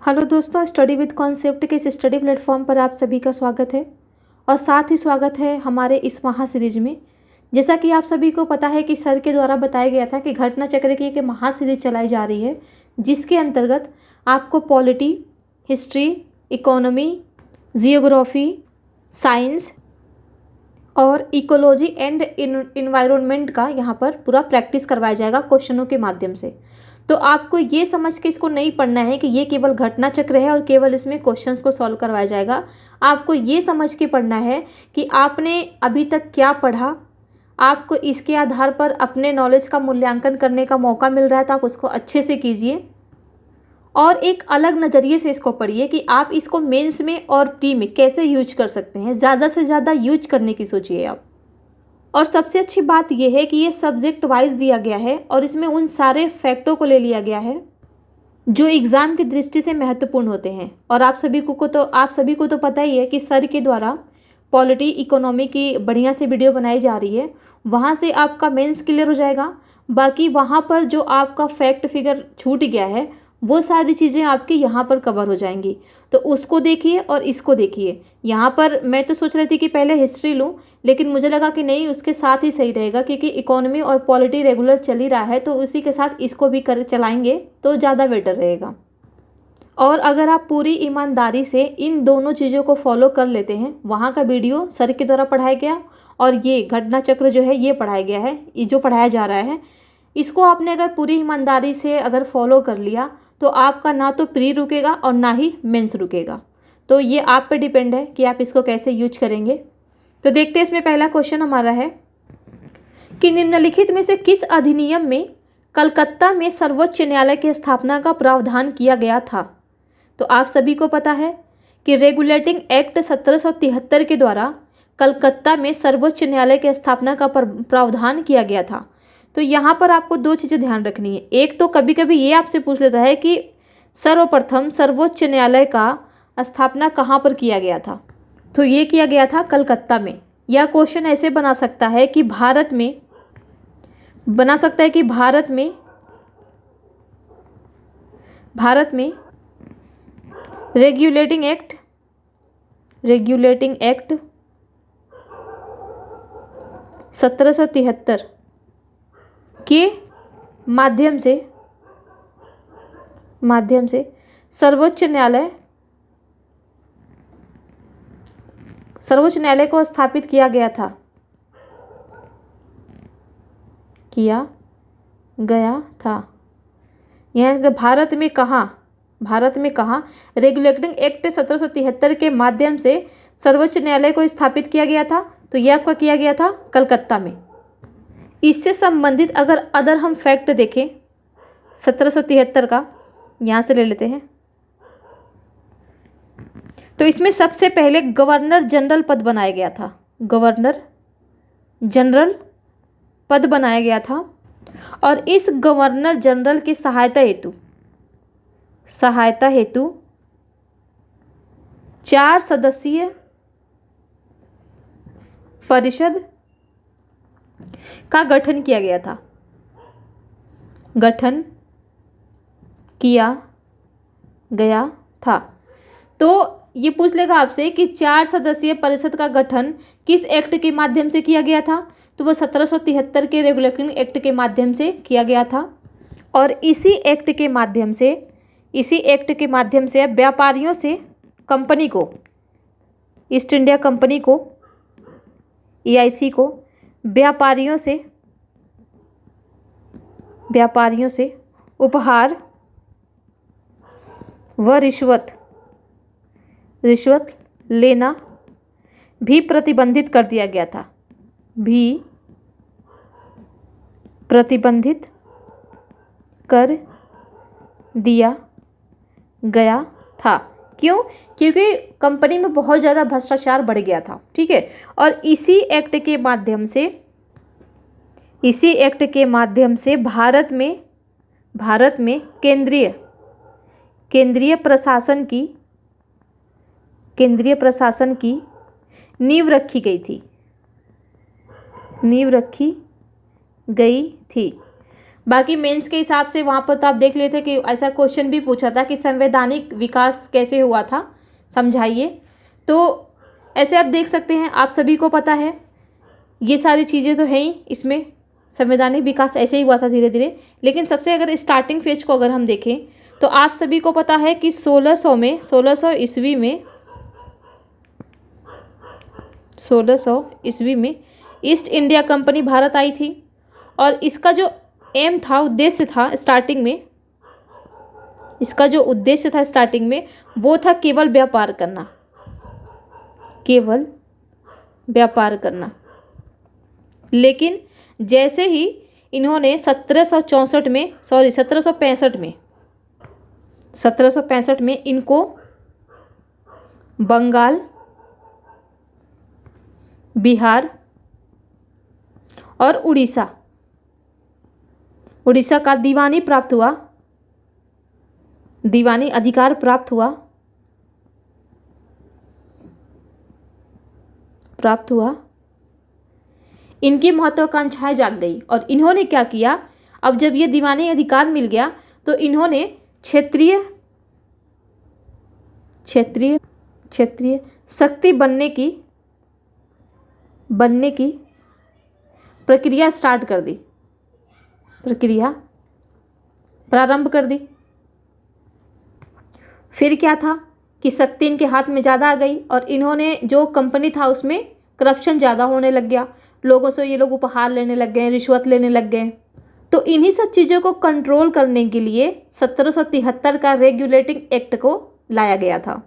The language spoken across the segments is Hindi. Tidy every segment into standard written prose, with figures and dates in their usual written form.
हेलो दोस्तों, स्टडी विद कॉन्सेप्ट के इस स्टडी प्लेटफॉर्म पर आप सभी का स्वागत है और साथ ही स्वागत है हमारे इस महा सीरीज में। जैसा कि आप सभी को पता है कि सर के द्वारा बताया गया था कि घटना चक्र की एक महा सीरीज चलाई जा रही है, जिसके अंतर्गत आपको polity, history, economy, geography, science और इकोलॉजी एंड इन्वायरमेंट का यहाँ पर पूरा प्रैक्टिस करवाया जाएगा क्वेश्चनों के माध्यम से। तो आपको ये समझ के इसको नहीं पढ़ना है कि ये केवल घटना चक्र है और केवल इसमें क्वेश्चंस को सॉल्व करवाया जाएगा। आपको ये समझ के पढ़ना है कि आपने अभी तक क्या पढ़ा, आपको इसके आधार पर अपने नॉलेज का मूल्यांकन करने का मौका मिल रहा है, तो आप उसको अच्छे से कीजिए और एक अलग नज़रिए से इसको पढ़िए कि आप इसको मेंस में और प्री में कैसे यूज कर सकते हैं। ज़्यादा से ज़्यादा यूज करने की सोचिए आप। और सबसे अच्छी बात यह है कि ये सब्जेक्ट वाइज दिया गया है और इसमें उन सारे फैक्टों को ले लिया गया है जो एग्ज़ाम की दृष्टि से महत्वपूर्ण होते हैं। और आप सभी को तो पता ही है कि सर के द्वारा पॉलिटी, इकोनॉमी की बढ़िया से वीडियो बनाई जा रही है। वहाँ से आपका मेंस क्लियर हो जाएगा। बाकी वहाँ पर जो आपका फैक्ट फिगर छूट गया है वो सारी चीज़ें आपकी यहाँ पर कवर हो जाएंगी। तो उसको देखिए और इसको देखिए। यहाँ पर मैं तो सोच रही थी कि पहले हिस्ट्री लूँ, लेकिन मुझे लगा कि नहीं, उसके साथ ही सही रहेगा क्योंकि इकोनॉमी और पॉलिटी रेगुलर चल ही रहा है, तो उसी के साथ इसको भी कर चलाएंगे तो ज़्यादा बेटर रहेगा। और अगर आप पूरी ईमानदारी से इन दोनों चीज़ों को फॉलो कर लेते हैं, वहाँ का वीडियो सर के द्वारा पढ़ाया गया और ये घटना चक्र जो है ये पढ़ाया गया है, ये जो पढ़ाया जा रहा है, इसको आपने अगर पूरी ईमानदारी से अगर फॉलो कर लिया तो आपका ना तो प्री रुकेगा और ना ही मेंस रुकेगा। तो ये आप पे डिपेंड है कि आप इसको कैसे यूज करेंगे। तो देखते हैं, इसमें पहला क्वेश्चन हमारा है कि निम्नलिखित में से किस अधिनियम में कलकत्ता में सर्वोच्च न्यायालय की स्थापना का प्रावधान किया गया था। तो आप सभी को पता है कि रेगुलेटिंग एक्ट 1773 के द्वारा कलकत्ता में सर्वोच्च न्यायालय की स्थापना का प्रावधान किया गया था। तो यहाँ पर आपको दो चीज़ें ध्यान रखनी है। एक तो कभी कभी ये आपसे पूछ लेता है कि सर्वप्रथम सर्वोच्च न्यायालय का स्थापना कहाँ पर किया गया था। तो ये किया गया था कलकत्ता में। यह क्वेश्चन ऐसे बना सकता है कि भारत में रेगुलेटिंग एक्ट 1773 के माध्यम से सर्वोच्च न्यायालय को स्थापित किया गया था। यह भारत में कहाँ रेगुलेटिंग एक्ट 1773 के माध्यम से सर्वोच्च न्यायालय को स्थापित किया गया था। तो यह आपका किया गया था कलकत्ता में। इससे संबंधित अगर हम फैक्ट देखें 1773 का, यहाँ से ले लेते हैं, तो इसमें सबसे पहले गवर्नर जनरल पद बनाया गया था। गवर्नर जनरल पद बनाया गया था और इस गवर्नर जनरल की सहायता हेतु 4 सदस्यीय परिषद का गठन किया गया था। तो ये पूछ लेगा आपसे कि 4 सदस्यीय परिषद का गठन किस एक्ट के माध्यम से किया गया था। तो वो 1773 के रेगुलेटिंग एक्ट के माध्यम से किया गया था। और इसी एक्ट के माध्यम से व्यापारियों से कंपनी को, ईस्ट इंडिया कंपनी को, EIC को व्यापारियों से उपहार व रिश्वत लेना भी प्रतिबंधित कर दिया गया था। क्यों? क्योंकि कंपनी में बहुत ज़्यादा भ्रष्टाचार बढ़ गया था। ठीक है। और इसी एक्ट के माध्यम से भारत में केंद्रीय प्रशासन की नींव रखी गई थी। बाकी मेंस के हिसाब से वहाँ पर तो आप देख लेते कि ऐसा क्वेश्चन भी पूछा था कि संवैधानिक विकास कैसे हुआ था, समझाइए। तो ऐसे आप देख सकते हैं, आप सभी को पता है ये सारी चीज़ें तो हैं ही इसमें, संवैधानिक विकास ऐसे ही हुआ था धीरे धीरे। लेकिन सबसे अगर स्टार्टिंग फेज को अगर हम देखें तो आप सभी को पता है कि 1600 ईस्वी में ईस्ट इंडिया कंपनी भारत आई थी। और इसका जो एम था, उद्देश्य था स्टार्टिंग में, इसका जो उद्देश्य था स्टार्टिंग में वो था केवल व्यापार करना, केवल व्यापार करना। लेकिन जैसे ही इन्होंने 1765 में इनको बंगाल, बिहार और उड़ीसा का दीवानी प्राप्त हुआ, दीवानी अधिकार प्राप्त हुआ, इनकी महत्वाकांक्षाएं जाग गई। और इन्होंने क्या किया, अब जब ये दीवानी अधिकार मिल गया तो इन्होंने क्षेत्रीय शक्ति बनने की प्रक्रिया स्टार्ट कर दी, प्रारंभ कर दी। फिर क्या था कि शक्ति इनके हाथ में ज़्यादा आ गई और इन्होंने जो कंपनी था उसमें करप्शन ज़्यादा होने लग गया, लोगों से ये लोग उपहार लेने लग गए, रिश्वत लेने लग गए। तो इन्हीं सब चीज़ों को कंट्रोल करने के लिए 1773 का रेगुलेटिंग एक्ट को लाया गया था।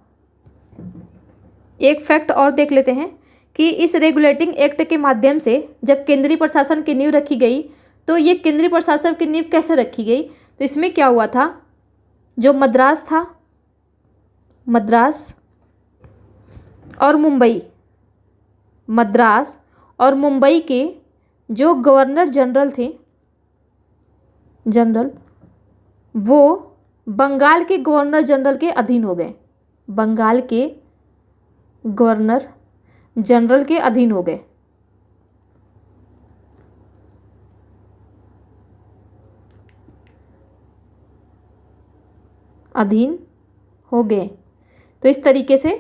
एक फैक्ट और देख लेते हैं कि इस रेगुलेटिंग एक्ट के माध्यम से जब केंद्रीय प्रशासन की नींव रखी गई, तो ये केंद्रीय प्रशासन की नींव कैसे रखी गई, तो इसमें क्या हुआ था, जो मद्रास था, मद्रास और मुंबई के जो गवर्नर जनरल थे, वो बंगाल के गवर्नर जनरल के अधीन हो गए, बंगाल के गवर्नर जनरल के अधीन हो गए। तो इस तरीके से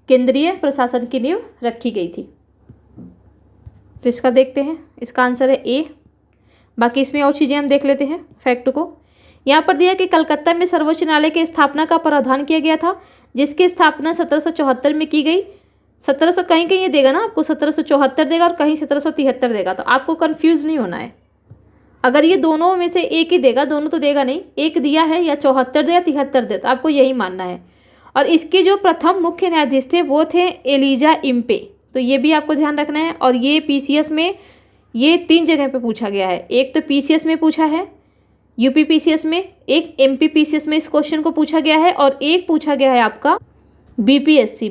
केंद्रीय प्रशासन की नींव रखी गई थी। तो इसका देखते हैं, इसका आंसर है ए। बाकी इसमें और चीज़ें हम देख लेते हैं फैक्ट को। यहाँ पर दिया कि कलकत्ता में सर्वोच्च न्यायालय की स्थापना का प्रावधान किया गया था, जिसकी स्थापना 1774 में की गई। 1700 कहीं ये देगा ना आपको, 1774 देगा और कहीं 1773 देगा, तो आपको कंफ्यूज नहीं होना है। अगर ये दोनों में से एक ही देगा, दोनों तो देगा नहीं, एक दिया है या 74 दे या 73 दे, तो आपको यही मानना है। और इसके जो प्रथम मुख्य न्यायाधीश थे वो थे एलिजा इम्पे, तो ये भी आपको ध्यान रखना है। और ये पीसीएस में ये 3 जगह पे पूछा गया है, एक तो पीसीएस में पूछा है, यूपी पीसीएस में, एक एमपी पीसीएस में इस क्वेश्चन को पूछा गया है, और एक पूछा गया है आपका बीपीएससी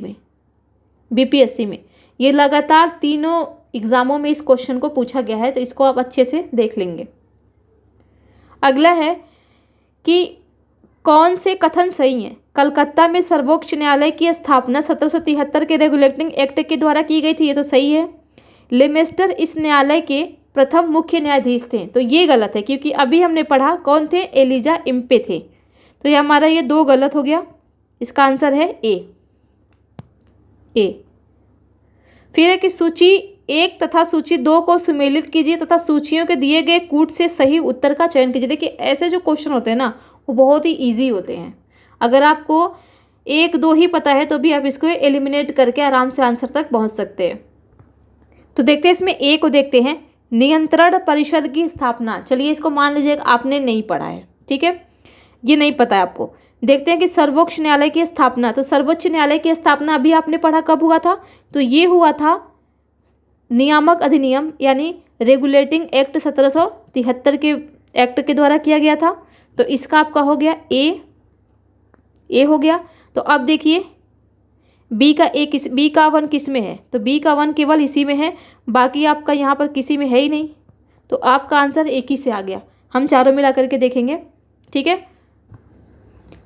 में। ये लगातार तीनों एग्जामों में इस क्वेश्चन को पूछा गया है, तो इसको आप अच्छे से देख लेंगे। अगला है कि कौन से कथन सही हैं। कलकत्ता में सर्वोच्च न्यायालय की स्थापना 1773 के रेगुलेटिंग एक्ट के द्वारा की गई थी, ये तो सही है। लेमेस्टर इस न्यायालय के प्रथम मुख्य न्यायाधीश थे, तो ये गलत है, क्योंकि अभी हमने पढ़ा कौन थे, एलिजा इम्पे थे। तो ये हमारा ये 2 गलत हो गया, इसका आंसर है ए। फिर है कि सूची 1 तथा सूची 2 को सुमेलित कीजिए तथा सूचियों के दिए गए कूट से सही उत्तर का चयन कीजिए। देखिए ऐसे जो क्वेश्चन होते हैं ना, वो बहुत ही ईजी होते हैं। अगर आपको 1-2 ही पता है तो भी आप इसको एलिमिनेट करके आराम से आंसर तक पहुंच सकते हैं। तो देखते हैं इसमें ए को देखते हैं, नियंत्रण परिषद की स्थापना। चलिए इसको मान लीजिए आपने नहीं पढ़ा है, ठीक है, ये नहीं पता है आपको। देखते हैं कि सर्वोच्च न्यायालय की स्थापना, तो सर्वोच्च न्यायालय की स्थापना अभी आपने पढ़ा कब हुआ था, तो ये हुआ था नियामक अधिनियम यानी रेगुलेटिंग एक्ट 1773 के एक्ट के द्वारा किया गया था। तो इसका आपका हो गया ए हो गया। तो अब देखिए बी का 1 किस में है, तो बी का 1 केवल इसी में है, बाकी आपका यहाँ पर किसी में है ही नहीं, तो आपका आंसर एक ही से आ गया। हम चारों मिला करके देखेंगे, ठीक है।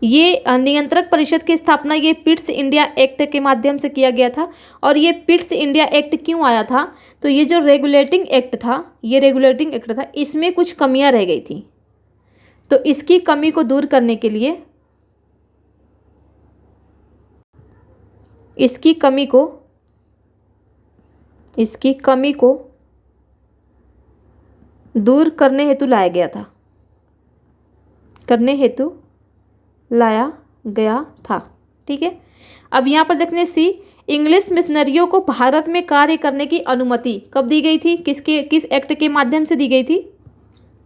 ये नियंत्रक परिषद की स्थापना ये पिट्स इंडिया एक्ट के माध्यम से किया गया था। और ये पिट्स इंडिया एक्ट क्यों आया था, तो ये जो रेगुलेटिंग एक्ट था, ये रेगुलेटिंग एक्ट था, इसमें कुछ कमियां रह गई थी। तो इसकी कमी को दूर करने के लिए, इसकी कमी को दूर करने हेतु लाया गया था। ठीक है। अब यहाँ पर देखने सी, इंग्लिश मिशनरियों को भारत में कार्य करने की अनुमति कब दी गई थी, किस एक्ट के माध्यम से दी गई थी,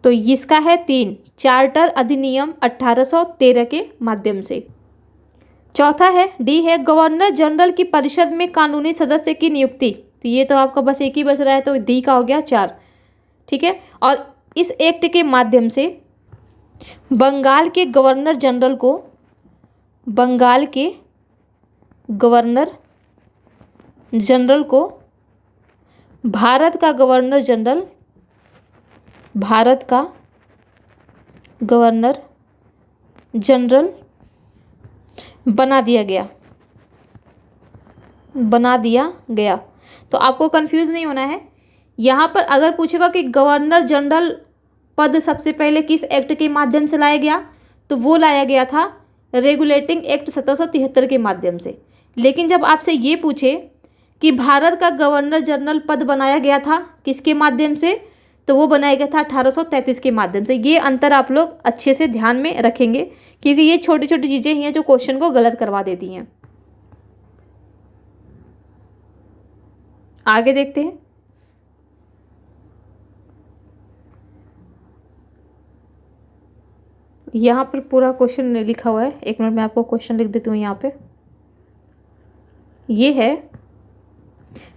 तो इसका है 3, चार्टर अधिनियम 1813 के माध्यम से। चौथा है डी है, गवर्नर जनरल की परिषद में कानूनी सदस्य की नियुक्ति। तो ये तो आपका बस एक ही बच रहा है, तो डी का हो गया 4। ठीक है। और इस एक्ट के माध्यम से बंगाल के गवर्नर जनरल को भारत का गवर्नर जनरल बना दिया गया। तो आपको कंफ्यूज नहीं होना है। यहाँ पर अगर पूछेगा कि गवर्नर जनरल पद सबसे पहले किस एक्ट के माध्यम से लाया गया, तो वो लाया गया था रेगुलेटिंग एक्ट 1773 के माध्यम से। लेकिन जब आपसे ये पूछे कि भारत का गवर्नर जनरल पद बनाया गया था किसके माध्यम से, तो वो बनाया गया था 1833 के माध्यम से। ये अंतर आप लोग अच्छे से ध्यान में रखेंगे, क्योंकि ये छोटी छोटी चीज़ें हैं जो क्वेश्चन को गलत करवा देती हैं। आगे देखते हैं। यहाँ पर पूरा क्वेश्चन लिखा हुआ है, एक मिनट में आपको क्वेश्चन लिख देती हूँ। यहाँ पे ये है,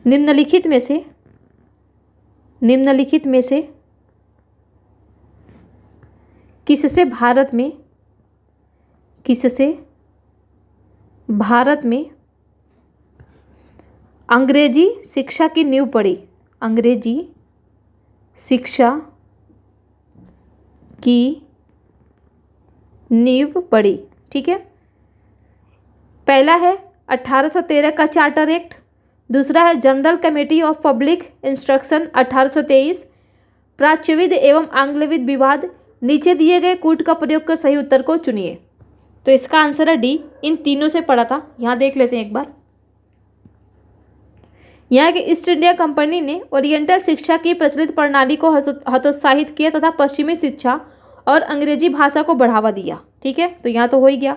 निम्नलिखित में से किससे भारत में अंग्रेजी शिक्षा की नींव पड़ी, अंग्रेजी शिक्षा की नींव पड़ी। ठीक है। पहला है 1813 का चार्टर एक्ट, दूसरा है general committee of public instruction 1823, प्राच्यविद एवं आंग्लविद विवाद। नीचे दिए गए कूट का प्रयोग कर सही उत्तर को चुनिए। तो इसका आंसर है डी, इन तीनों से पढ़ा था। यहाँ देख लेते हैं एक बार। यहाँ के ईस्ट इंडिया कंपनी ने ओरिएंटल शिक्षा की प्रचलित प्रणाली को हतोत्साहित किया तथा पश्चिमी शिक्षा और अंग्रेजी भाषा को बढ़ावा दिया। ठीक है। तो यहाँ तो हो ही गया।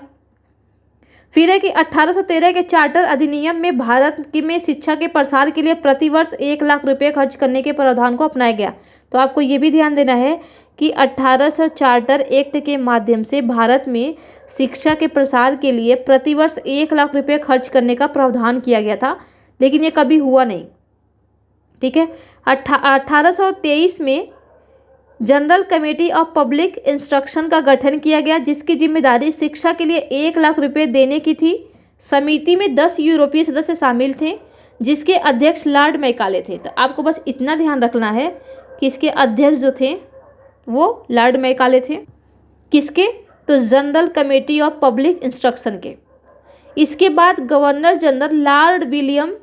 फिर है कि 1813 के चार्टर अधिनियम में भारत में शिक्षा के प्रसार के लिए प्रतिवर्ष 1 लाख रुपये खर्च करने के प्रावधान को अपनाया गया। तो आपको ये भी ध्यान देना है कि 1800 चार्टर एक्ट के माध्यम से भारत में शिक्षा के प्रसार के लिए प्रतिवर्ष 1 लाख रुपये खर्च करने का प्रावधान किया गया था, लेकिन ये कभी हुआ नहीं। ठीक है। 1823 में general committee of public instruction का गठन किया गया, जिसकी जिम्मेदारी शिक्षा के लिए 1 लाख रुपये देने की थी। समिति में 10 यूरोपीय सदस्य शामिल थे, जिसके अध्यक्ष लॉर्ड मैकाले थे। तो आपको बस इतना ध्यान रखना है कि इसके अध्यक्ष जो थे वो लॉर्ड मैकाले थे। किसके? तो general committee of public instruction के। इसके बाद governor general lord William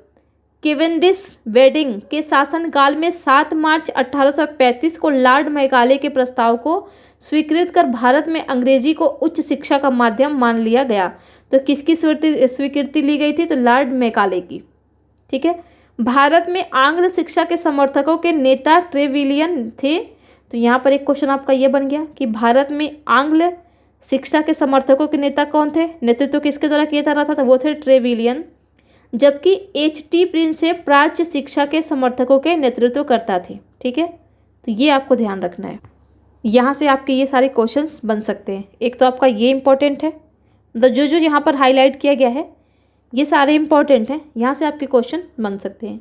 Cavendish Bentinck के शासनकाल में 7 मार्च 1835 को लॉर्ड मैकाले के प्रस्ताव को स्वीकृत कर भारत में अंग्रेजी को उच्च शिक्षा का माध्यम मान लिया गया। तो किसकी स्वीकृति ली गई थी? तो लॉर्ड मैकाले की। ठीक है। भारत में आंग्ल शिक्षा के समर्थकों के नेता ट्रेविलियन थे। तो यहाँ पर एक क्वेश्चन आपका ये बन गया कि भारत में आंग्ल शिक्षा के समर्थकों के नेता कौन थे, नेतृत्व किसके द्वारा किया जा रहा था? तो वो थे ट्रेविलियन। जबकि H.T. प्रिंसेप प्राच्य शिक्षा के समर्थकों के नेतृत्व करता थे। ठीक है। तो ये आपको ध्यान रखना है। यहाँ से आपके ये सारे क्वेश्चंस बन सकते हैं। एक तो आपका ये इंपॉर्टेंट है, मतलब जो जो यहाँ पर हाईलाइट किया गया है ये सारे इंपॉर्टेंट हैं, यहाँ से आपके क्वेश्चन बन सकते हैं।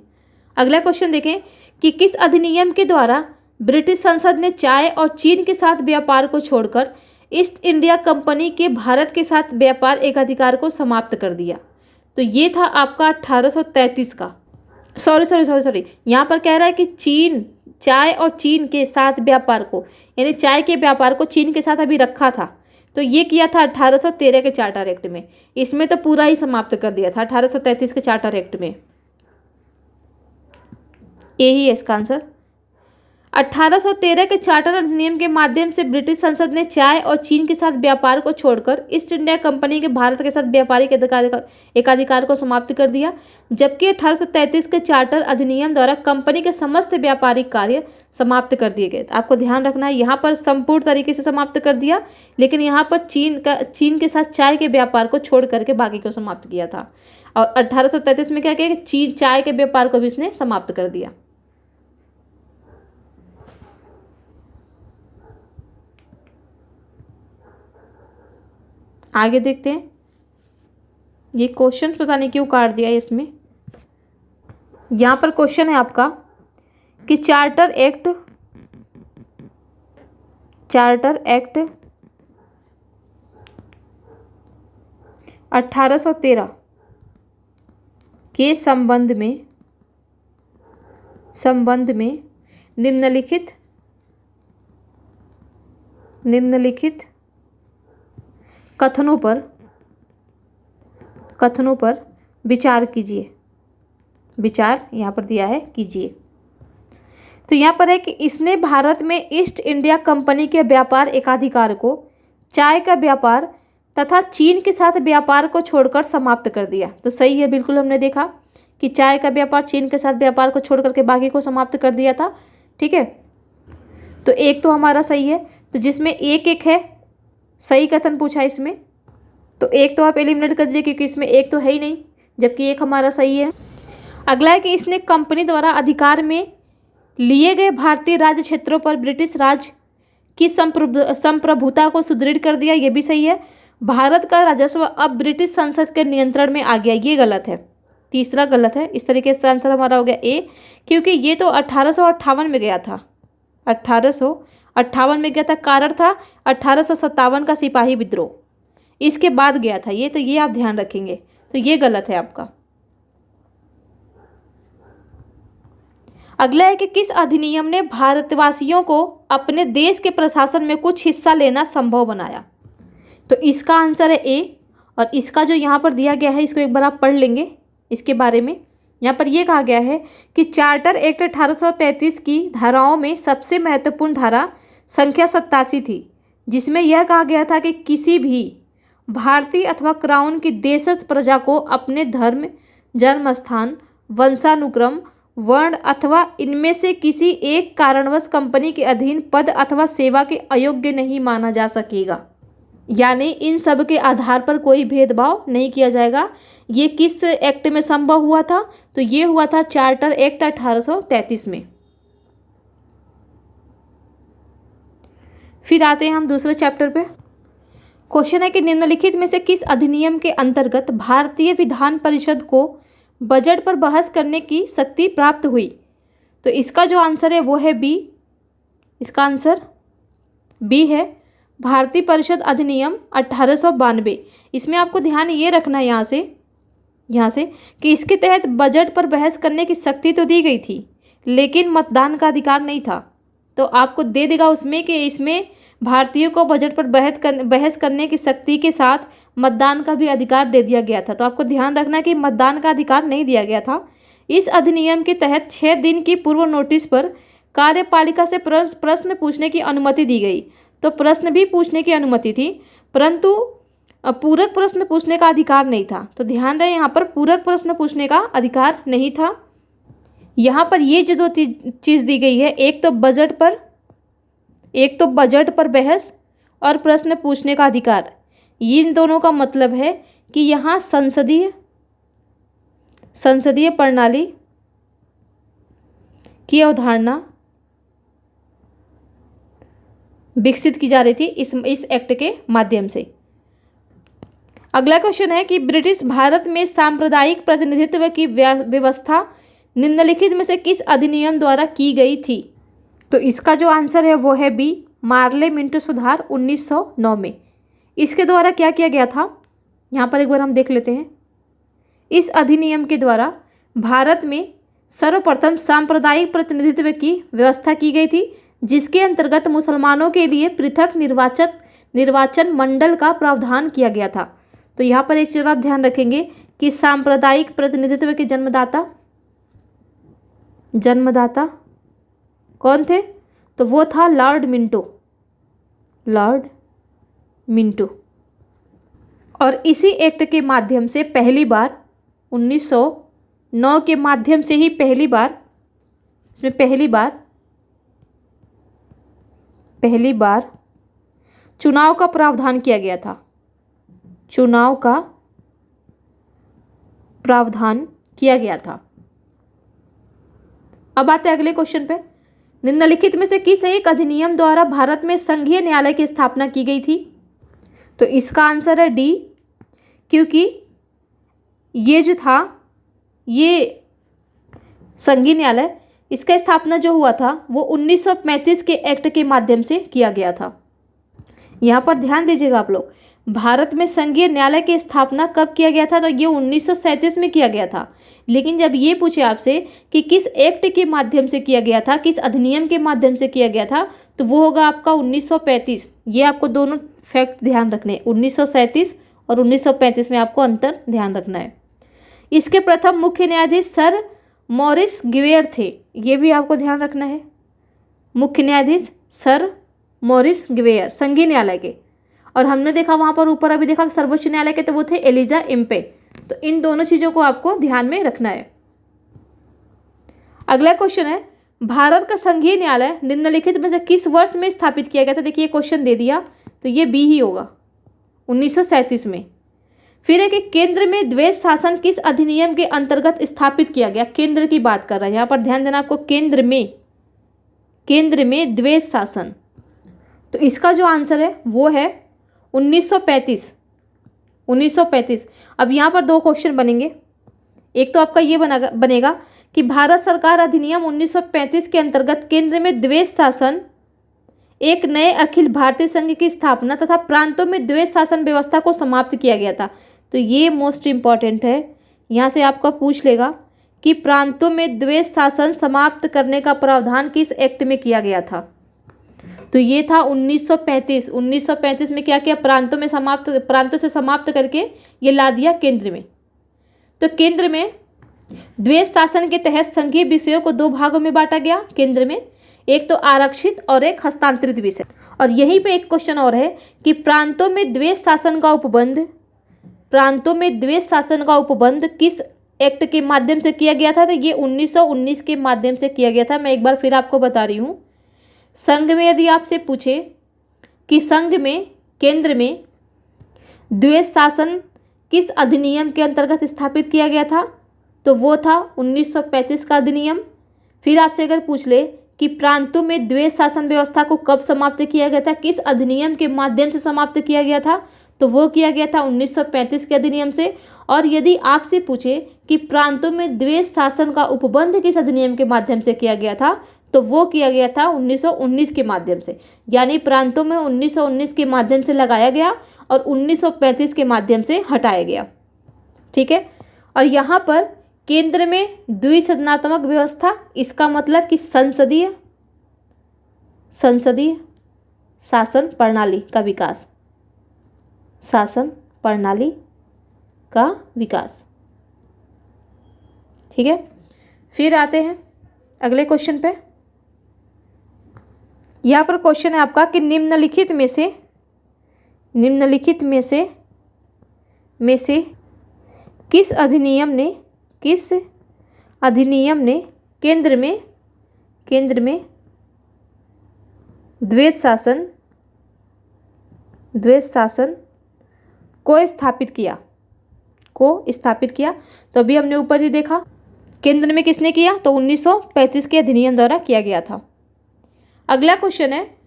अगला क्वेश्चन देखें कि किस अधिनियम के द्वारा ब्रिटिश संसद ने चाय और चीन के साथ व्यापार को छोड़कर ईस्ट इंडिया कंपनी के भारत के साथ व्यापार एकाधिकार को समाप्त कर दिया? तो ये था आपका 1833 का। सॉरी, यहाँ पर कह रहा है कि चाय और चीन के साथ व्यापार को, यानी चाय के व्यापार को चीन के साथ अभी रखा था, तो ये किया था 1813 के चार्टर एक्ट में। इसमें तो पूरा ही समाप्त कर दिया था 1833 के चार्टर एक्ट में। यही है इसका आंसर। 1813 के चार्टर अधिनियम के माध्यम से ब्रिटिश संसद ने चाय और चीन के साथ व्यापार को छोड़कर ईस्ट इंडिया कंपनी के भारत के साथ व्यापारिक एकाधिकार को समाप्त कर दिया, जबकि 1833 के चार्टर अधिनियम द्वारा कंपनी के समस्त व्यापारिक कार्य समाप्त कर दिए गए। आपको ध्यान रखना है, यहाँ पर संपूर्ण तरीके से समाप्त कर दिया, लेकिन यहाँ पर चीन के साथ चाय के व्यापार को छोड़ करके बाकी को समाप्त किया था। और 1833 में क्या किया कि चीन चाय के व्यापार को भी उसने समाप्त कर दिया। आगे देखते हैं। ये क्वेश्चन पता नहीं क्यों काट दिया है इसमें। यहाँ पर क्वेश्चन है आपका कि चार्टर एक्ट 1813 के संबंध में निम्नलिखित कथनों पर विचार कीजिए। विचार यहाँ पर दिया है कीजिए। तो यहाँ पर है कि इसने भारत में ईस्ट इंडिया कंपनी के व्यापार एकाधिकार को चाय का व्यापार तथा चीन के साथ व्यापार को छोड़कर समाप्त कर दिया। तो सही है, बिल्कुल हमने देखा कि चाय का व्यापार चीन के साथ व्यापार को छोड़ करके बाकी को समाप्त कर दिया था। ठीक है, तो एक तो हमारा सही है। तो जिसमें एक है सही कथन पूछा इसमें, तो एक तो आप एलिमिनेट कर दीजिए क्योंकि इसमें एक तो है ही नहीं, जबकि एक हमारा सही है। अगला है कि इसने कंपनी द्वारा अधिकार में लिए गए भारतीय राज्य क्षेत्रों पर ब्रिटिश राज की संप्रभुता को सुदृढ़ कर दिया। ये भी सही है। भारत का राजस्व अब ब्रिटिश संसद के नियंत्रण में आ गया। ये गलत है, तीसरा गलत है। इस तरीके से आंसर हमारा हो गया ए, क्योंकि ये तो 1858 में गया था। 1858 में गया था। कारण था 1857 का सिपाही विद्रोह, इसके बाद गया था ये। तो ये आप ध्यान रखेंगे। तो ये गलत है आपका। अगला है कि किस अधिनियम ने भारतवासियों को अपने देश के प्रशासन में कुछ हिस्सा लेना संभव बनाया। तो इसका आंसर है ए। और इसका जो यहाँ पर दिया गया है इसको एक बार आप पढ़ लेंगे इसके बारे में। यहाँ पर यह कहा गया है कि चार्टर एक्ट 1833 की धाराओं में सबसे महत्वपूर्ण धारा संख्या 87 थी, जिसमें यह कहा गया था कि किसी भी भारतीय अथवा क्राउन की देशज प्रजा को अपने धर्म, जन्म स्थान, वंशानुक्रम, वर्ण अथवा इनमें से किसी एक कारणवश कंपनी के अधीन पद अथवा सेवा के अयोग्य नहीं माना जा सकेगा। यानी इन सब के आधार पर कोई भेदभाव नहीं किया जाएगा। ये किस एक्ट में संभव हुआ था? तो ये हुआ था चार्टर एक्ट 1833 में। फिर आते हैं हम दूसरे चैप्टर पे। क्वेश्चन है कि निम्नलिखित में से किस अधिनियम के अंतर्गत भारतीय विधान परिषद को बजट पर बहस करने की शक्ति प्राप्त हुई? तो इसका जो आंसर है वो है बी। इसका आंसर बी है, भारतीय परिषद अधिनियम 1892। इसमें आपको ध्यान ये रखना है यहाँ से कि इसके तहत बजट पर बहस करने की शक्ति तो दी गई थी, लेकिन मतदान का अधिकार नहीं था। तो आपको दे देगा उसमें कि इसमें भारतीयों को बजट पर बहस करने की शक्ति के साथ मतदान का भी अधिकार दे दिया गया था। तो आपको ध्यान रखना कि मतदान का अधिकार नहीं दिया गया था। इस अधिनियम के तहत 6 दिन की पूर्व नोटिस पर कार्यपालिका से प्रश्न पूछने की अनुमति दी गई। तो प्रश्न भी पूछने की अनुमति थी, परंतु पूरक प्रश्न पूछने का अधिकार नहीं था। तो ध्यान रहे, यहाँ पर पूरक प्रश्न पूछने का अधिकार नहीं था। यहाँ पर ये जो 2 चीज़ दी गई है, एक तो बजट पर बहस और प्रश्न पूछने का अधिकार। इन दोनों का मतलब है कि यहाँ संसदीय प्रणाली की अवधारणा विकसित की जा रही थी इस एक्ट के माध्यम से। अगला क्वेश्चन है कि ब्रिटिश भारत में सांप्रदायिक प्रतिनिधित्व की व्यवस्था निम्नलिखित में से किस अधिनियम द्वारा की गई थी? तो इसका जो आंसर है वो है बी, मार्ले मिंटो सुधार 1909 में। इसके द्वारा क्या किया गया था, यहाँ पर एक बार हम देख लेते हैं। इस अधिनियम के द्वारा भारत में सर्वप्रथम सांप्रदायिक प्रतिनिधित्व की व्यवस्था की गई थी, जिसके अंतर्गत मुसलमानों के लिए पृथक निर्वाचन मंडल का प्रावधान किया गया था। तो यहाँ पर एक चीज आप ध्यान रखेंगे कि सांप्रदायिक प्रतिनिधित्व के जन्मदाता कौन थे? तो वो था लॉर्ड मिंटो। और इसी एक्ट के माध्यम से पहली बार 1909 के माध्यम से ही पहली बार चुनाव का प्रावधान किया गया था। अब आते हैं अगले क्वेश्चन पे। निम्नलिखित में से किस एक अधिनियम द्वारा भारत में संघीय न्यायालय की स्थापना की गई थी? तो इसका आंसर है डी, क्योंकि ये जो था ये संघीय न्यायालय, इसका स्थापना जो हुआ था वो 1935 के एक्ट के माध्यम से किया गया था। यहाँ पर ध्यान दीजिएगा आप लोग, भारत में संघीय न्यायालय की स्थापना कब किया गया था? तो ये 1937 में किया गया था। लेकिन जब ये पूछे आपसे कि किस एक्ट के माध्यम से किया गया था, किस अधिनियम के माध्यम से किया गया था, तो वो होगा आपका 1935। ये आपको दोनों फैक्ट ध्यान रखने हैं, 1937 और 1935 में आपको अंतर ध्यान रखना है। इसके प्रथम मुख्य न्यायाधीश सर मॉरिस ग्वेयर थे, ये भी आपको ध्यान रखना है। मुख्य न्यायाधीश सर मॉरिस ग्वेयर संघीय न्यायालय के। और हमने देखा वहाँ पर ऊपर अभी देखा सर्वोच्च न्यायालय के, तो वो थे एलिजा इम्पे। तो इन दोनों चीज़ों को आपको ध्यान में रखना है। अगला क्वेश्चन है, भारत का संघीय न्यायालय निम्नलिखित में से किस वर्ष में स्थापित किया गया था? देखिए क्वेश्चन दे दिया, तो ये बी ही होगा, 1937 में। फिर है कि केंद्र में द्वैध शासन किस अधिनियम के अंतर्गत स्थापित किया गया? केंद्र की बात कर रहा है यहाँ पर, ध्यान देना आपको, केंद्र में द्वैध शासन। तो इसका जो आंसर है वो है 1935। अब यहाँ पर दो क्वेश्चन बनेंगे। एक तो आपका ये बनेगा कि भारत सरकार अधिनियम 1935 के अंतर्गत केंद्र में द्वैध शासन, एक नए अखिल भारतीय संघ की स्थापना तथा प्रांतों में द्वैध शासन व्यवस्था को समाप्त किया गया था। तो ये मोस्ट इम्पॉर्टेंट है, यहाँ से आपका पूछ लेगा कि प्रांतों में द्वैध शासन समाप्त करने का प्रावधान किस एक्ट में किया गया था? तो ये था 1935। 1935 में क्या किया? प्रांतों से समाप्त करके ये ला दिया केंद्र में। तो केंद्र में द्वैध शासन के तहत संघीय विषयों को दो भागों में बांटा गया केंद्र में, एक तो आरक्षित और एक हस्तांतरित विषय। और यहीं पे एक क्वेश्चन और है कि प्रांतों में द्वैध शासन का उपबंध किस एक्ट के माध्यम से किया गया था? तो ये 1919 के माध्यम से किया गया था। मैं एक बार फिर आपको बता रही हूँ, संघ में यदि आपसे पूछे कि केंद्र में द्वैध शासन किस अधिनियम के अंतर्गत स्थापित किया गया था, तो वो था 1935 का अधिनियम। फिर आपसे अगर पूछ ले कि प्रांतों में द्वैध शासन व्यवस्था को कब समाप्त किया गया था, किस अधिनियम के माध्यम से समाप्त किया गया था, तो वो किया गया था 1935 के अधिनियम से। और यदि आपसे पूछे कि प्रांतों में द्वैध शासन का उपबंध किस अधिनियम के माध्यम से किया गया था, तो वो किया गया था 1919 के माध्यम से। यानी प्रांतों में 1919 के माध्यम से लगाया गया और 1935 के माध्यम से हटाया गया। ठीक है। और यहाँ पर केंद्र में द्विसदनात्मक व्यवस्था, इसका मतलब कि संसदीय शासन प्रणाली का विकास। ठीक है। फिर आते हैं अगले क्वेश्चन पे। यहाँ पर क्वेश्चन है आपका कि निम्नलिखित में से किस अधिनियम ने केंद्र में द्वैध शासन को स्थापित किया। तो अभी हमने ऊपर ही देखा केंद्र में किसने किया, तो 1935 के अधिनियम द्वारा किया गया था। अगला क्वेश्चन है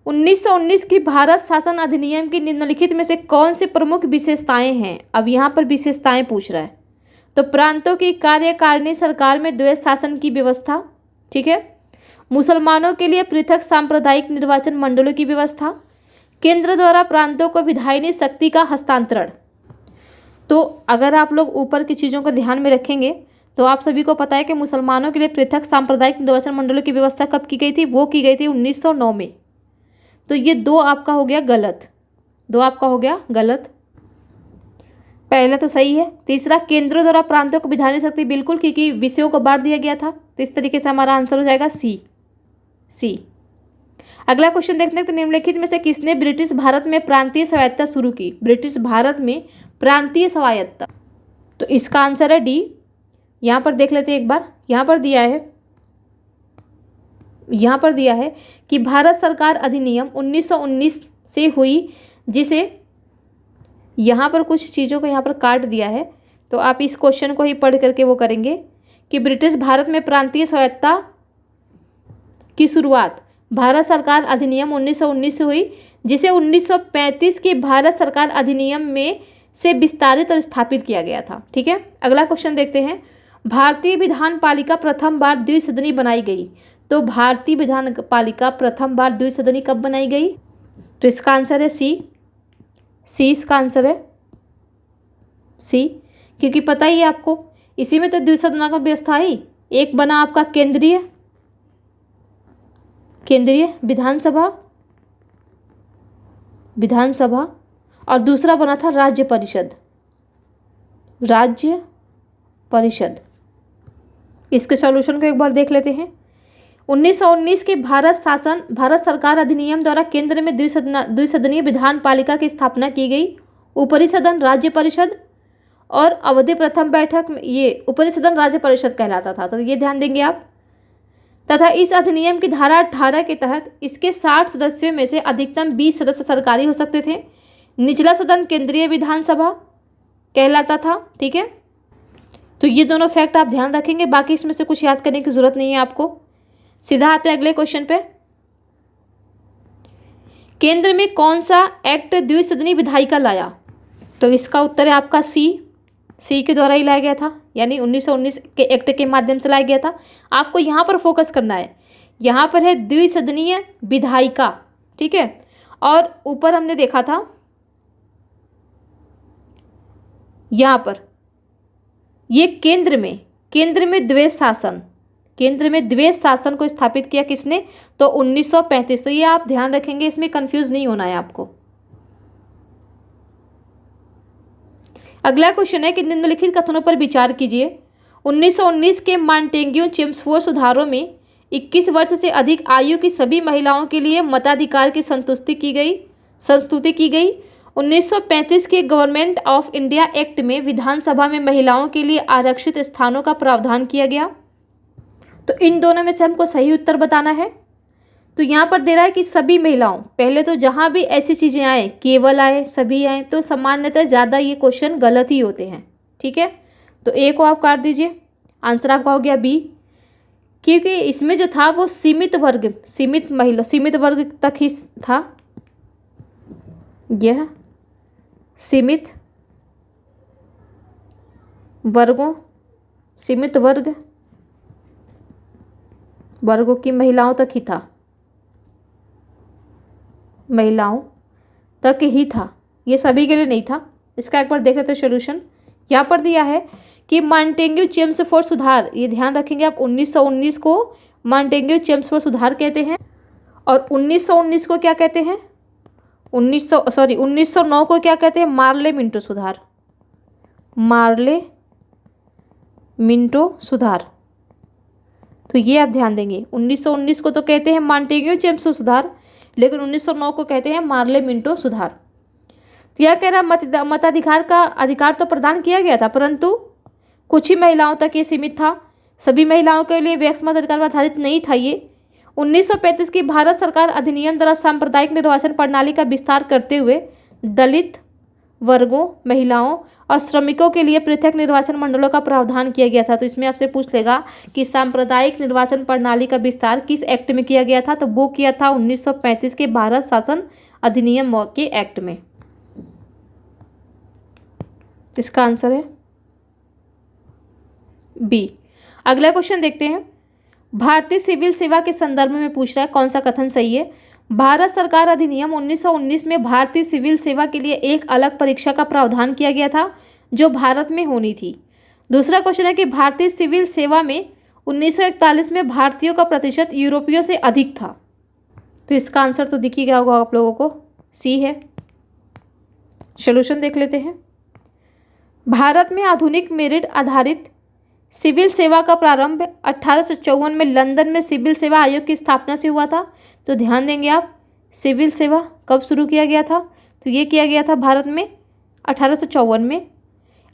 1919 की भारत शासन अधिनियम की निम्नलिखित में से कौन सी प्रमुख विशेषताएं हैं? अब यहाँ पर विशेषताएं पूछ रहा है। तो प्रांतों की कार्यकारिणी सरकार में द्वैध शासन की व्यवस्था, ठीक है, मुसलमानों के लिए पृथक सांप्रदायिक निर्वाचन मंडलों की व्यवस्था, केंद्र द्वारा प्रांतों को विधायिनी शक्ति का हस्तांतरण। तो अगर आप लोग ऊपर की चीज़ों को ध्यान में रखेंगे तो आप सभी को पता है कि मुसलमानों के लिए पृथक सांप्रदायिक निर्वाचन मंडलों की व्यवस्था कब की गई थी? वो की गई थी 1909 में। तो ये दो आपका हो गया गलत। 2 आपका हो गया गलत। पहला तो सही है। तीसरा, केंद्रों द्वारा प्रांतों को विधायी शक्ति, बिल्कुल, क्योंकि विषयों को बांट दिया गया था, तो इस तरीके से हमारा आंसर हो जाएगा सी। अगला क्वेश्चन देखते हैं, तो निम्नलिखित में से किसने ब्रिटिश भारत में प्रांतीय स्वायत्तता शुरू की? ब्रिटिश भारत में प्रांतीय स्वायत्तता, तो इसका आंसर है डी। यहाँ पर देख लेते हैं एक बार, यहाँ पर दिया है कि भारत सरकार अधिनियम 1919 से हुई, जिसे यहाँ पर कुछ चीज़ों को यहाँ पर काट दिया है, तो आप इस क्वेश्चन को ही पढ़ करके वो करेंगे कि ब्रिटिश भारत में प्रांतीय स्वायत्तता की शुरुआत भारत सरकार अधिनियम 1919 से हुई, जिसे 1935 के भारत सरकार अधिनियम में से विस्तारित और स्थापित किया गया था। ठीक है, अगला क्वेश्चन देखते हैं। भारतीय विधान पालिका प्रथम बार द्विसदनी बनाई गई, तो भारतीय विधान पालिका प्रथम बार द्विसदनी कब बनाई गई? तो इसका आंसर है सी। इसका आंसर है सी, क्योंकि पता ही है आपको, इसी में तो द्विसदना का व्यवस्था आई। एक बना आपका केंद्रीय विधानसभा और दूसरा बना था राज्य परिषद। इसके सॉल्यूशन को एक बार देख लेते हैं। 1919 के भारत सरकार अधिनियम द्वारा केंद्र में द्विसदनीय विधान पालिका की स्थापना की गई। ऊपरी सदन राज्य परिषद और अवधि प्रथम बैठक में, ये ऊपरी सदन राज्य परिषद कहलाता था, तो ये ध्यान देंगे आप। तथा इस अधिनियम की धारा 18 के तहत इसके 60 सदस्यों में से अधिकतम 20 सदस्य सरकारी हो सकते थे। निचला सदन केंद्रीय विधानसभा कहलाता था। ठीक है, तो ये दोनों फैक्ट आप ध्यान रखेंगे, बाकी इसमें से कुछ याद करने की जरूरत नहीं है आपको। सीधा आते हैं अगले क्वेश्चन पे। केंद्र में कौन सा एक्ट द्विसदनी विधायिका लाया? तो इसका उत्तर है आपका सी के द्वारा ही लाया गया था, यानी 1919 के एक्ट के माध्यम से लाया गया था। आपको यहाँ पर फोकस करना है, यहाँ पर है द्विसदनीय विधायिका। ठीक है, और ऊपर हमने देखा था, यहाँ पर ये केंद्र में द्वैध शासन को स्थापित किया किसने? तो 1935। तो ये आप ध्यान रखेंगे, इसमें कंफ्यूज नहीं होना है आपको। अगला क्वेश्चन है कि निम्नलिखित कथनों पर विचार कीजिए। 1919 के मॉन्टेग्यू चेम्सफोर्ड सुधारों में 21 वर्ष से अधिक आयु की सभी महिलाओं के लिए मताधिकार की संस्तुति की गई। 1935 के गवर्नमेंट ऑफ इंडिया एक्ट में विधानसभा में महिलाओं के लिए आरक्षित स्थानों का प्रावधान किया गया। तो इन दोनों में से हमको सही उत्तर बताना है। तो यहाँ पर दे रहा है कि सभी महिलाओं, पहले तो जहाँ भी ऐसी चीज़ें आए, केवल आए, सभी आए, तो सामान्यतः ज़्यादा ये क्वेश्चन गलत ही होते हैं। ठीक है, तो ए को आप काट दीजिए, आंसर आपका हो गया बी, क्योंकि इसमें जो था वो सीमित वर्ग तक ही था। यह सीमित वर्गों की महिलाओं तक ही था, ये सभी के लिए नहीं था। इसका एक बार देख लेते हैं सोल्यूशन। यहाँ पर दिया है कि मॉन्टेग्यू चेम्सफोर्ड सुधार, ये ध्यान रखेंगे आप, 1919 को मॉन्टेग्यू चेम्सफोर्ड सुधार कहते हैं, और 1919 को क्या कहते हैं? 1909 को क्या कहते हैं? मार्ले मिंटो सुधार। तो ये आप ध्यान देंगे, 1919 को तो कहते हैं मॉन्टेग्यू चेम्सफोर्ड सुधार, लेकिन 1909 को कहते हैं मार्ले मिंटो सुधार। तो यह कह रहा मताधिकार का अधिकार तो प्रदान किया गया था, परंतु कुछ ही महिलाओं तक ये सीमित था, सभी महिलाओं के लिए वैक्स मताधिकार पर आधारित नहीं था ये। 1935 की भारत सरकार अधिनियम द्वारा सांप्रदायिक निर्वाचन प्रणाली का विस्तार करते हुए दलित वर्गों, महिलाओं और श्रमिकों के लिए पृथक निर्वाचन मंडलों का प्रावधान किया गया था। तो इसमें आपसे पूछ लेगा कि सांप्रदायिक निर्वाचन प्रणाली का विस्तार किस एक्ट में किया गया था? तो वो किया था 1935 के भारत शासन अधिनियम के एक्ट में। इसका आंसर है बी। अगला क्वेश्चन देखते हैं। भारतीय सिविल सेवा के संदर्भ में पूछ रहा है कौन सा कथन सही है। भारत सरकार अधिनियम 1919 में भारतीय सिविल सेवा के लिए एक अलग परीक्षा का प्रावधान किया गया था जो भारत में होनी थी। दूसरा क्वेश्चन है कि भारतीय सिविल सेवा में 1941 में भारतीयों का प्रतिशत यूरोपियों से अधिक था। तो इसका आंसर तो दिख ही गया होगा आप लोगों को, सी है। सोल्यूशन देख लेते हैं। भारत में आधुनिक मेरिट आधारित सिविल सेवा का प्रारंभ 1854 में लंदन में सिविल सेवा आयोग की स्थापना से हुआ था। तो ध्यान देंगे आप, सिविल सेवा कब शुरू किया गया था? तो ये किया गया था भारत में 1854 में।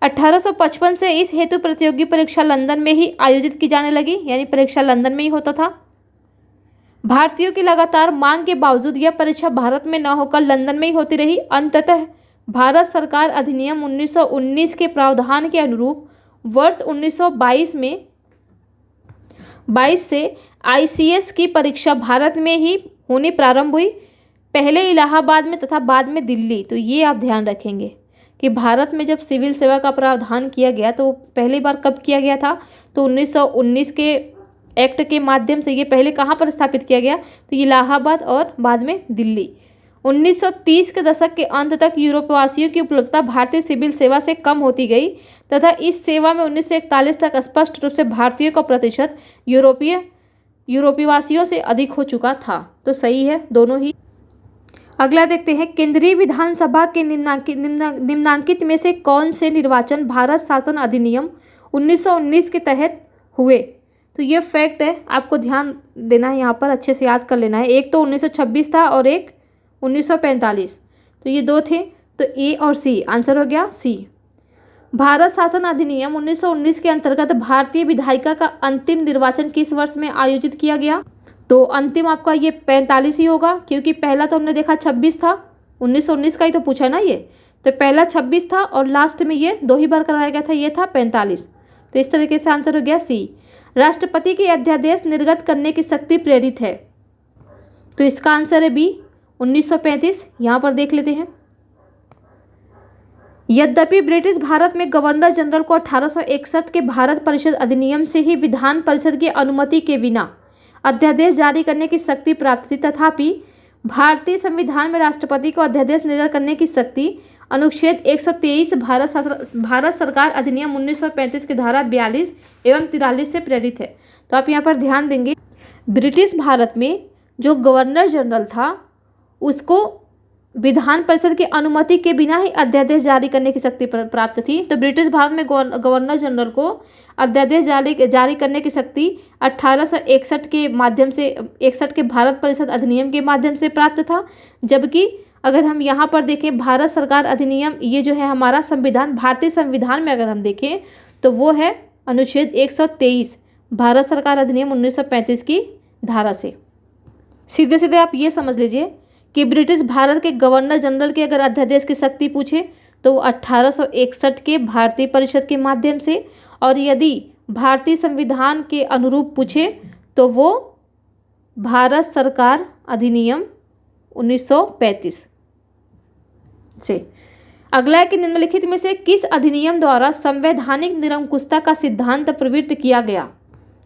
1855 से इस हेतु प्रतियोगी परीक्षा लंदन में ही आयोजित की जाने लगी, यानी परीक्षा लंदन में ही होता था। भारतीयों की लगातार मांग के बावजूद यह परीक्षा भारत में न होकर लंदन में ही होती रही। अंततः भारत सरकार अधिनियम 1919 के प्रावधान के अनुरूप वर्ष 1922 में 22 से ICS की परीक्षा भारत में ही होनी प्रारंभ हुई, पहले इलाहाबाद में तथा बाद में दिल्ली। तो ये आप ध्यान रखेंगे कि भारत में जब सिविल सेवा का प्रावधान किया गया तो पहली बार कब किया गया था? तो 1919 के एक्ट के माध्यम से ये पहले कहाँ पर स्थापित किया गया? तो इलाहाबाद और बाद में दिल्ली। 1930 के दशक के अंत तक यूरोपवासियों की उपलब्धता भारतीय सिविल सेवा से कम होती गई तथा इस सेवा में 1941 तक स्पष्ट रूप से भारतीयों का प्रतिशत यूरोपीय वासियों से अधिक हो चुका था। तो सही है दोनों ही। अगला देखते हैं, केंद्रीय विधानसभा के निम्नांकित में से कौन से निर्वाचन भारत शासन अधिनियम 1919 के तहत हुए? तो ये फैक्ट है, आपको ध्यान देना है, यहाँ पर अच्छे से याद कर लेना है। एक तो 1926 था और एक 1945, तो ये दो थे। तो ए और सी, आंसर हो गया सी। भारत शासन अधिनियम 1919 के अंतर्गत भारतीय विधायिका का अंतिम निर्वाचन किस वर्ष में आयोजित किया गया? तो अंतिम आपका ये 45 ही होगा, क्योंकि पहला तो हमने देखा 26 था, 1919 का ही तो पूछा ना ये। तो पहला 26 था और लास्ट में ये 2 ही बार कराया गया था, ये था 45। तो इस तरीके से आंसर हो गया सी। राष्ट्रपति के अध्यादेश निर्गत करने की शक्ति प्रेरित है? तो इसका आंसर है बी, 1935। यहाँ पर देख लेते हैं। यद्यपि ब्रिटिश भारत में गवर्नर जनरल को 1861 के भारत परिषद अधिनियम से ही विधान परिषद की अनुमति के बिना अध्यादेश जारी करने की शक्ति प्राप्त थी, तथापि भारतीय संविधान में राष्ट्रपति को अध्यादेश निर्गत करने की शक्ति अनुच्छेद 123 भारत सरकार अधिनियम 1935 की धारा 42 एवं 43 से प्रेरित है। तो आप यहाँ पर ध्यान देंगे, ब्रिटिश भारत में जो गवर्नर जनरल था उसको विधान परिषद की अनुमति के बिना ही अध्यादेश जारी करने की शक्ति प्राप्त थी। तो ब्रिटिश भारत में गवर्नर जनरल को अध्यादेश जारी करने की शक्ति 1861 के माध्यम से 61 के भारत परिषद अधिनियम के माध्यम से प्राप्त था। जबकि अगर हम यहाँ पर देखें भारत सरकार अधिनियम, ये जो है हमारा संविधान, भारतीय संविधान में अगर हम देखें तो वो है अनुच्छेद 123 भारत सरकार अधिनियम 1935 की धारा से। सीधे सीधे आप ये समझ लीजिए कि ब्रिटिश भारत के गवर्नर जनरल के अगर अध्यादेश की शक्ति पूछे तो 1861 के भारतीय परिषद के माध्यम से, और यदि भारतीय संविधान के अनुरूप पूछे तो वो भारत सरकार अधिनियम 1935 से। अगला है कि निम्नलिखित में से किस अधिनियम द्वारा संवैधानिक निरंकुशता का सिद्धांत प्रवृत्त किया गया?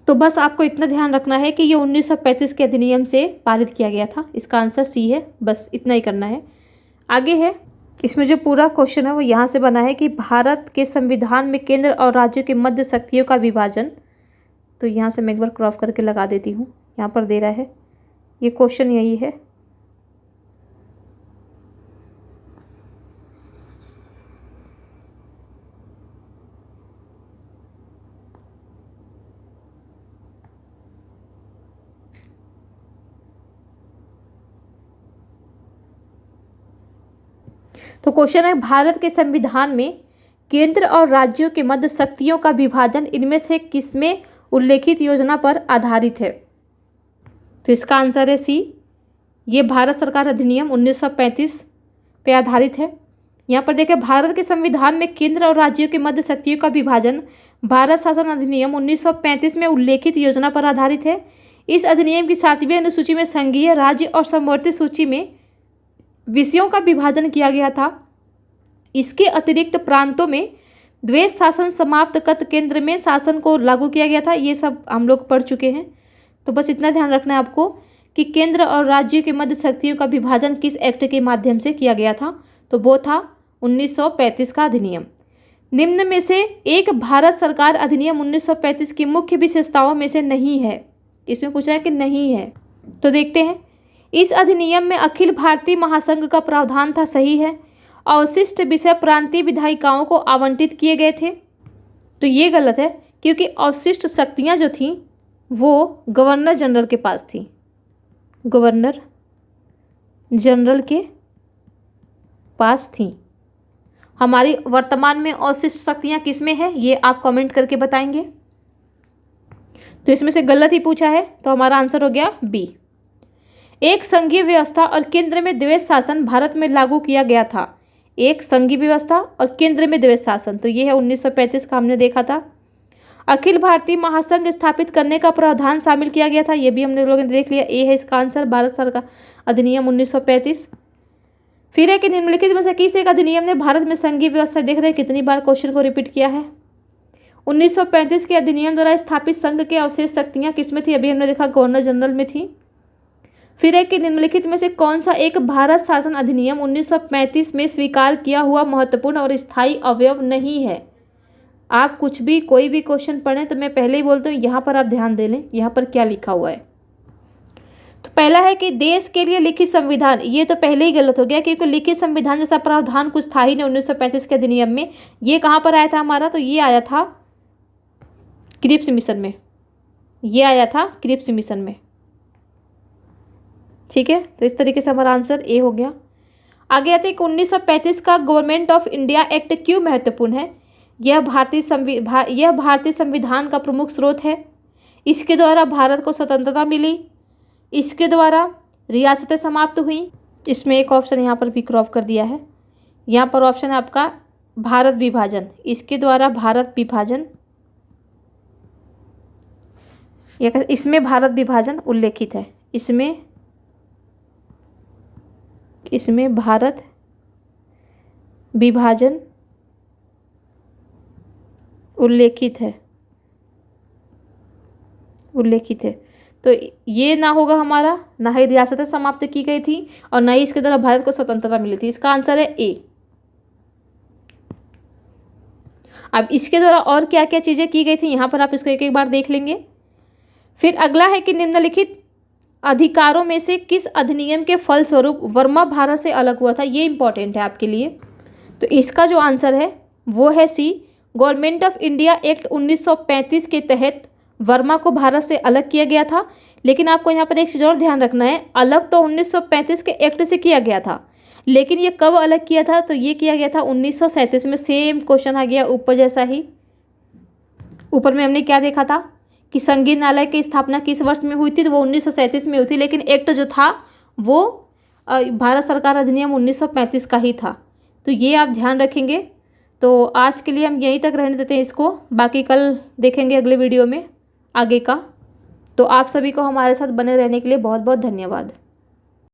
तो बस आपको इतना ध्यान रखना है कि ये 1935 के अधिनियम से पारित किया गया था। इसका आंसर सी है, बस इतना ही करना है। आगे है, इसमें जो पूरा क्वेश्चन है वो यहाँ से बना है कि भारत के संविधान में केंद्र और राज्यों के मध्य शक्तियों का विभाजन। तो यहाँ से मैं एक बार क्रॉप करके लगा देती हूँ, यहाँ पर दे रहा है, ये क्वेश्चन यही है। तो क्वेश्चन है, भारत के संविधान में केंद्र और राज्यों के मध्य शक्तियों का विभाजन इनमें से किसमें उल्लेखित योजना पर आधारित है? तो इसका आंसर है सी, ये भारत सरकार अधिनियम 1935 पे आधारित है। यहाँ पर देखें, भारत के संविधान में केंद्र और राज्यों के मध्य शक्तियों का विभाजन भारत शासन अधिनियम 1935 में उल्लेखित योजना पर आधारित है। इस अधिनियम की 7वीं अनुसूची में संघीय, राज्य और समवर्ती सूची में विषयों का विभाजन किया गया था। इसके अतिरिक्त प्रांतों में द्वैध शासन समाप्त कर केंद्र में शासन को लागू किया गया था। ये सब हम लोग पढ़ चुके हैं। तो बस इतना ध्यान रखना है आपको कि केंद्र और राज्यों के मध्य शक्तियों का विभाजन किस एक्ट के माध्यम से किया गया था? तो वो था 1935 का अधिनियम। निम्न में से एक भारत सरकार अधिनियम 1935 की मुख्य विशेषताओं में से नहीं है। इसमें पूछा है कि नहीं है, तो देखते हैं। इस अधिनियम में अखिल भारतीय महासंघ का प्रावधान था, सही है। अवशिष्ट विषय प्रांतीय विधायिकाओं को आवंटित किए गए थे। तो ये गलत है, क्योंकि अवशिष्ट शक्तियाँ जो थीं वो गवर्नर जनरल के पास थी, गवर्नर जनरल के पास थी। हमारी वर्तमान में अवशिष्ट शक्तियाँ किस में है, ये आप कमेंट करके बताएंगे। तो इसमें से गलत ही पूछा है, तो हमारा आंसर हो गया बी। एक संघीय व्यवस्था और केंद्र में द्वैध शासन भारत में लागू किया गया था। एक संघीय व्यवस्था और केंद्र में द्वैध शासन, तो ये है 1935 का, हमने देखा था। अखिल भारतीय महासंघ स्थापित करने का प्रावधान शामिल किया गया था, ये भी हमने लोगों ने देख लिया, ए है इसका आंसर, भारत सरकार अधिनियम 1935। फिर है कि निम्नलिखित में से किस एक अधिनियम ने भारत में संघीय व्यवस्था, देख रहे हैं कितनी बार क्वेश्चन को रिपीट किया है। 1935 के अधिनियम द्वारा स्थापित संघ के अवशेष शक्तियाँ किसमें थी, अभी हमने देखा गवर्नर जनरल में थी। फिर है कि निम्नलिखित में से कौन सा एक भारत शासन अधिनियम 1935 में स्वीकार किया हुआ महत्वपूर्ण और स्थायी अवयव नहीं है। आप कुछ भी कोई भी क्वेश्चन पढ़ें तो मैं पहले ही बोलती हूँ यहाँ पर आप ध्यान दे लें, यहाँ पर क्या लिखा हुआ है। तो पहला है कि देश के लिए लिखित संविधान, ये तो पहले ही गलत हो गया, क्योंकि लिखित संविधान जैसा प्रावधान कुछ था ही नहीं 1935 के अधिनियम में। ये कहाँ पर आया था हमारा, तो ये आया था क्रिप्स मिशन में, ये आया था क्रिप्स मिशन में। ठीक है, तो इस तरीके से हमारा आंसर ए हो गया। आगे आते हैं कि 1935 का गवर्नमेंट ऑफ इंडिया एक्ट क्यों महत्वपूर्ण है। यह भारतीय संविधान का प्रमुख स्रोत है। इसके द्वारा भारत को स्वतंत्रता मिली, इसके द्वारा रियासतें समाप्त हुई। इसमें एक ऑप्शन यहाँ पर भी क्रॉप कर दिया है, यहाँ पर ऑप्शन है आपका भारत विभाजन, इसके द्वारा भारत विभाजन, इसमें भारत विभाजन उल्लेखित है, इसमें भारत विभाजन उल्लेखित है। तो ये ना होगा हमारा, ना ही रियासतें समाप्त की गई थी और ना ही इसके द्वारा भारत को स्वतंत्रता मिली थी। इसका आंसर है ए। अब इसके द्वारा और क्या क्या चीज़ें की गई थी, यहाँ पर आप इसको एक एक बार देख लेंगे। फिर अगला है कि निम्नलिखित अधिकारों में से किस अधिनियम के फलस्वरूप वर्मा भारत से अलग हुआ था। ये इंपॉर्टेंट है आपके लिए। तो इसका जो आंसर है वो है सी, गवर्नमेंट ऑफ इंडिया एक्ट 1935 के तहत वर्मा को भारत से अलग किया गया था। लेकिन आपको यहाँ पर एक चीज़ और ध्यान रखना है, अलग तो 1935 के एक्ट से किया गया था, लेकिन ये कब अलग किया था, तो ये किया गया था 1937 में। सेम क्वेश्चन आ गया ऊपर जैसा ही। ऊपर में हमने क्या देखा था कि संगीत न्यायालय की स्थापना किस वर्ष में हुई थी, तो वो 1937 में हुई थी, लेकिन एक्ट जो था वो भारत सरकार अधिनियम 1935 का ही था। तो ये आप ध्यान रखेंगे। तो आज के लिए हम यहीं तक रहने देते हैं इसको, बाकी कल देखेंगे अगले वीडियो में आगे का। तो आप सभी को हमारे साथ बने रहने के लिए बहुत बहुत धन्यवाद।